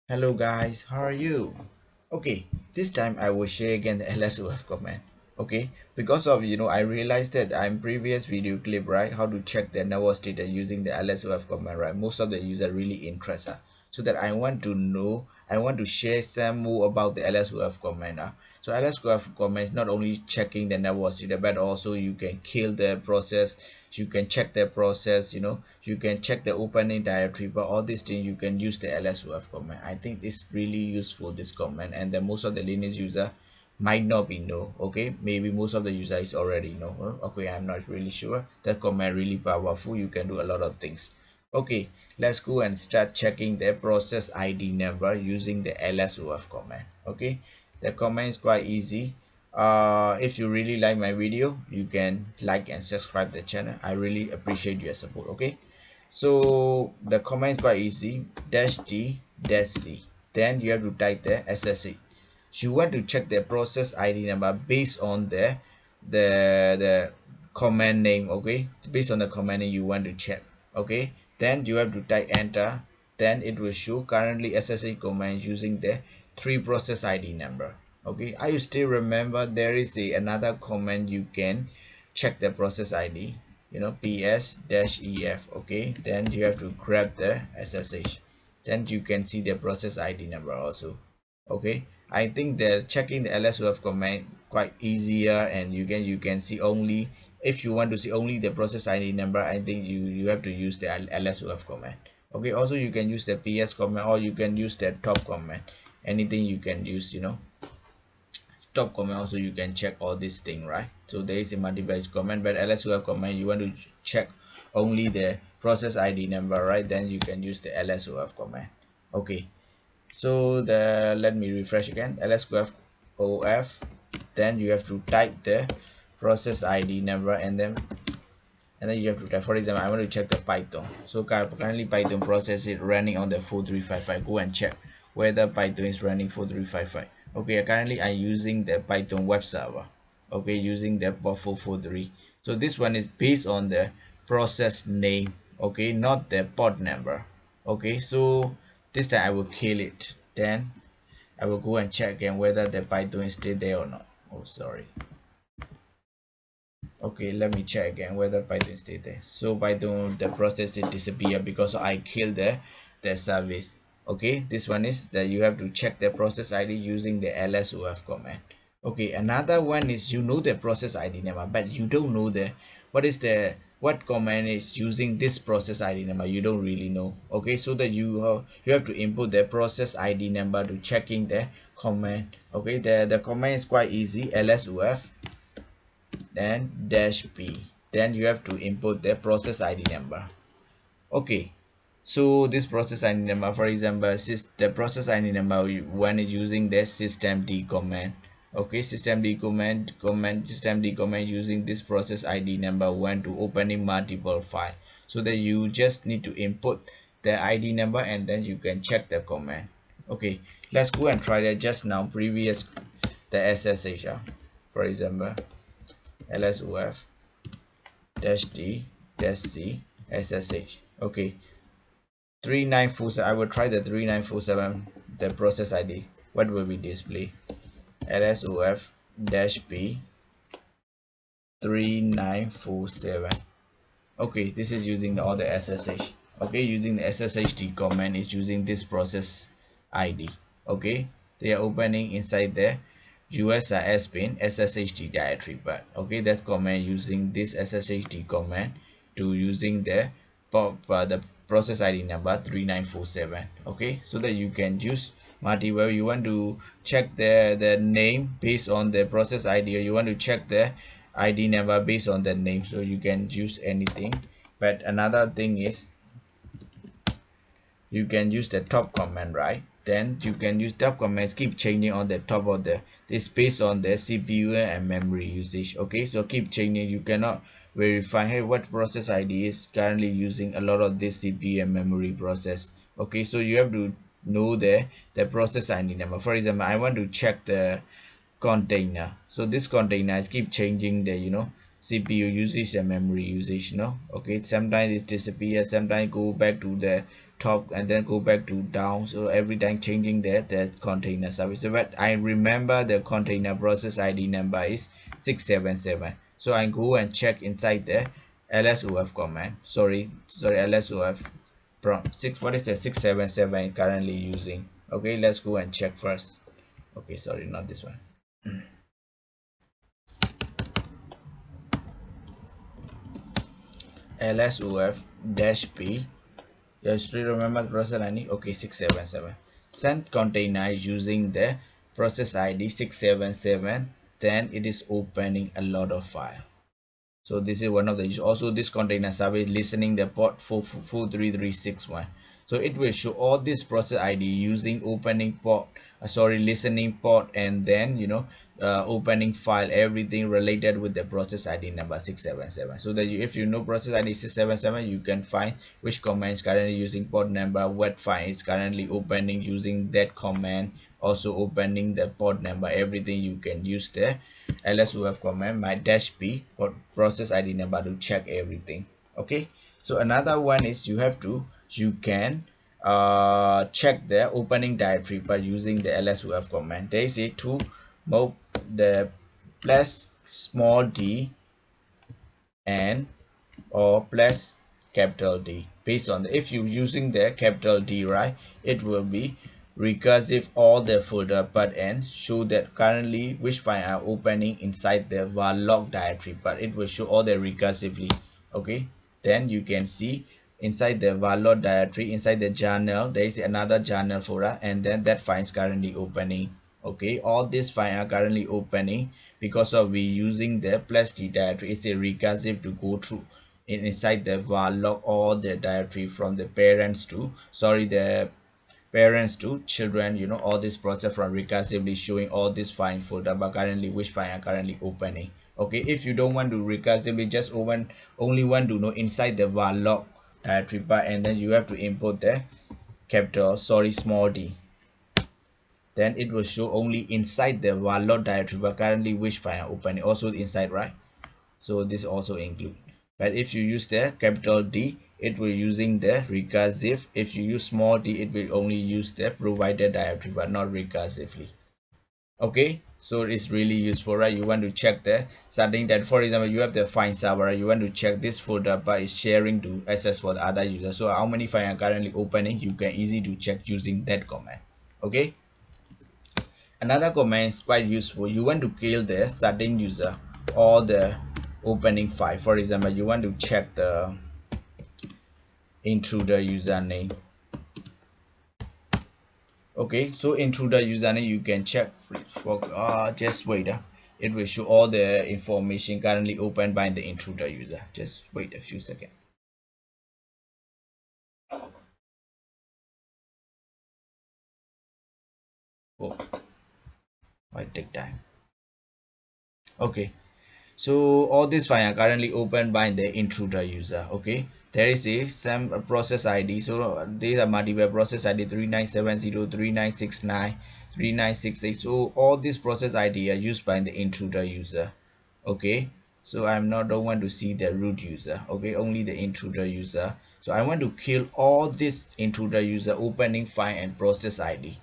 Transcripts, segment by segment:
Hello guys, how are you? Okay, this time I will share again the LSOF command. Okay, because of I realized that I'm previous video clip, right, how to check the network status using the LSOF command, right? Most of the user really interested. So that I want to know, I want to share some more about the LSOF command. So LSOF command is not only checking the network status, but also you can kill the process, you can check the process, you can check the opening directory, but all these things you can use the LSOF command. I think it's really useful, this command, and then most of the Linux user might not be know. Okay, maybe most of the user is already know. Okay, I'm not really sure. That command really powerful, you can do a lot of things. Okay, let's go and start checking the process ID number using the LSOF command. Okay, the command is quite easy. If you really like my video, you can like and subscribe the channel. I really appreciate your support. Okay, so the command is quite easy. -d-c, then you have to type the SSH. You want to check the process ID number based on the command name. Okay, based on the command name you want to check. Okay, then you have to type enter, then it will show currently SSH command using the 3 process ID number. Okay, I still remember there is another command you can check the process ID, ps-ef. Okay, then you have to grab the SSH, then you can see the process ID number also. Okay, I think that checking the LSOF command quite easier, and you can see only, if you want to see only the process ID number, I think you have to use the LSOF command. Okay, also you can use the ps command, or you can use the top command, anything you can use, top command also you can check all this thing, right? So there is a multiple command, but LSOF command you want to check only the process ID number, right? Then you can use the LSOF command. Okay, so let me refresh again, LSOF, then you have to type the process ID number, and then you have to type, for example, I want to check the Python. So currently Python process is running on the 4355. Go and check whether Python is running 4355. Okay, currently I'm using the Python web server. Okay, using the port 443. So this one is based on the process name. Okay, not the port number. Okay, so this time I will kill it. Then I will go and check again whether the Python is still there or not. Oh, sorry. Okay, let me check again whether Python is still there. So Python, the process it disappear because I killed the service. Okay, this one is that you have to check the process ID using the LSOF command. Okay, another one is the process ID number, but you don't know what command is using this process ID number. You don't really know. Okay, so that you have to input the process ID number to checking the command. Okay, the command is quite easy. LSOF, then -p, then you have to input the process ID number. Okay, so this process ID number, for example, the process ID number when it's using the systemd command. Okay, systemd command using this process ID number when to opening multiple file, so that you just need to input the ID number and then you can check the command. Okay, let's go and try that just now, previous the SSH. For example, LSOF -d -c SSH. Okay, 3947. I will try the 3947, the process ID. What will be display? LSOF -p 3947. Okay, this is using all the SSH. Okay, using the SSHD command is using this process ID. Okay, they are opening inside the USIS bin SSHD directory path. Okay, that command using this SSHD command to using the process ID number 3947. Okay, so that you can use multiple. You want to check the name based on the process ID, or you want to check the ID number based on the name, so you can use anything. But another thing is you can use the top command, right? Then you can use top commands, keep changing on the top of this based on the CPU and memory usage. Okay, so keep changing. You cannot verify, hey, what process ID is currently using a lot of this CPU and memory process. Okay, so you have to know the process ID number. For example, I want to check the container, so this container is keep changing the CPU usage and memory usage. Okay, sometimes it disappears, sometimes go back to the top and then go back to down, so every time changing the container service. So but I remember the container process ID number is 677, so I go and check inside the LSOF command. Sorry, LSOF prompt six. What is the 677 currently using? Okay, let's go and check first. Okay, sorry, not this one. LSOF dash p. Just remember the process ID. Okay, 677. Send container using the process ID 677. Then it is opening a lot of file. So this is one of the issues. Also, this container service listening the port 43361. So it will show all this process ID using opening port, listening port, and then opening file, everything related with the process ID number 677. So that if you know process ID 677, you can find which command is currently using port number, what file is currently opening using that command, also opening the port number, everything you can use there. LSOF command my dash p or process ID number to check everything. Okay, so another one is you can check the opening directory by using the LSOF command. They say to move the plus small d and or plus capital D. Based on if you're using the capital D, right, it will be recursive all the folder but and show that currently which file are opening inside the var log directory, but it will show all the recursively. Okay, then you can see inside the var log directory, inside the journal, there is another journal folder, and then that file is currently opening. Okay, all these files are currently opening because of we using the plus t directory. It's a recursive to go through inside the var log all the directory from the parents to children, all this process from recursively showing all this file folder, but currently which file are currently opening. Okay, if you don't want to recursively, just only want to know inside the var log directory bar, and then you have to import the small d, then it will show only inside the var log directory but currently which file are opening also inside, right? So this also include. But if you use the capital D, it will using the recursive. If you use small d, it will only use the provided directory but not recursively. Okay, so it's really useful, right? You want to check the setting that, for example, you have the find server, you want to check this folder but it's sharing to access for the other user, so how many files are currently opening, you can easy to check using that command. Okay, another command is quite useful. You want to kill the certain user or the opening file. For example, you want to check the intruder username. Okay, so intruder username you can check for just wait, it will show all the information currently opened by the intruder user. Just wait a few seconds. Oh, might take time. Okay, so all these files are currently opened by the intruder user. Okay, there is a some process ID, so these are multiple process ID 3970, 3969, 3968. So all these process ID are used by the intruder user. Okay, so I'm not don't want to see the root user. Okay, only the intruder user. So I want to kill all this intruder user opening file and process ID.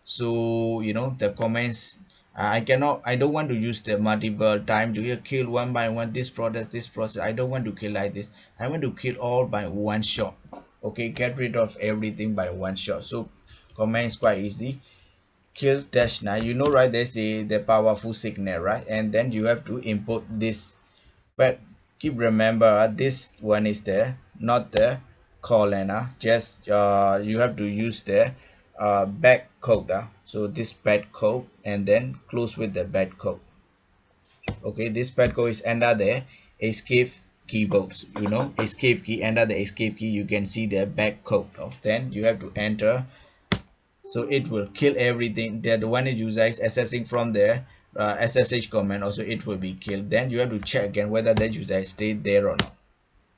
So the comments, I don't want to use the multiple time to kill one by one this process. I don't want to kill like this. I want to kill all by one shot. Okay, get rid of everything by one shot. So command is quite easy. Kill dash 9, right, there's the powerful signal, right, and then you have to import this. But keep remember this one is there, not the colon. Just you have to use the back code. So this bad code, and then close with the bad code. Okay, this bad code is under the escape keyboards. Escape key, under the escape key you can see the back code. Then you have to enter, so it will kill everything that the one user is accessing from the SSH command. Also it will be killed. Then you have to check again whether that user stayed there or not.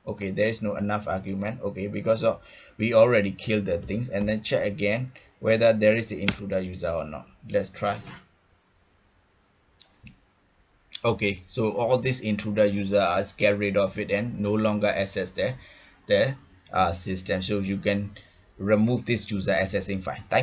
Okay, there is no enough argument. Okay, because we already killed the things, and then check again whether there is an intruder user or not. Let's try. Okay, so all this intruder user are get rid of it and no longer access the system. So you can remove this user accessing file. Thank